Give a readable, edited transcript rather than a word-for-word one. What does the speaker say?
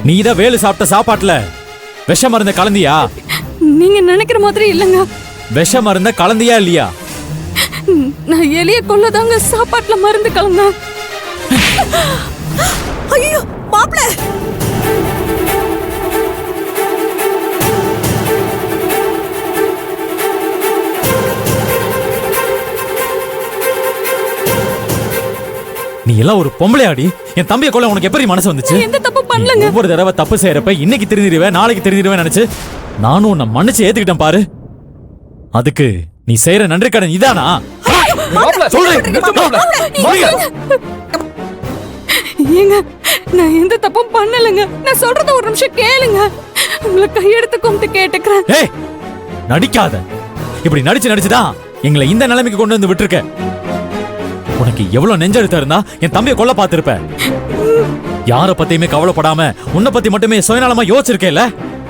நீதான் வேலு சாப்பிட்ட சாப்பாட்டுல விஷ மருந்த கலந்தியா? நீங்க நினைக்கிற மாதிரி இல்லங்க. விஷ மருந்த கலந்தியா இல்லையா? நான் எலிய கொல்லதாங்க சாப்பாட்டுல மருந்து கலங்க. ஐயோ மாப்ள, நீ எல்லாம் ஒரு பொம்பளையாடி. என் தம்பியை கொல்ல உனக்கு எப்படி மனசு வந்துச்சு? எந்த தப்பு பண்ணலங்க. ஒவ்வொரு தடவை தப்பு செய்யறப்ப இன்னைக்கு தெரிஞ்சிருவேன் நாளைக்கு தெரிஞ்சிருவேன் நினைச்சு நானும் உன்னை மன்னிச்சு ஏத்துக்கிட்டேன் பாரு. அதுக்கு நீ செய்யற நன்றி கடன் இதானா? ஏங்க நான் எந்த தப்பும் பண்ணலங்க. நான் சொல்றத ஒரு நிமிஷம் கேளுங்க. உங்களை கையெடுத்து கும்பிட்டு கேட்டுக்கிறேன். ஏய் நடிக்காத. இப்படி நடிச்சுதான் எங்களை இந்த நிலைமைக்கு கொண்டு வந்து விட்டுருக்க. உனக்கு எவ்வளவு நெஞ்செழுத்தா இருந்தா என் தம்பியை கொல்ல பார்த்திருப்ப. யார பத்தியுமே கவலைப்படாம உன்னை பத்தி மட்டுமே சுயநலமா யோசிச்சிருக்கேல்ல.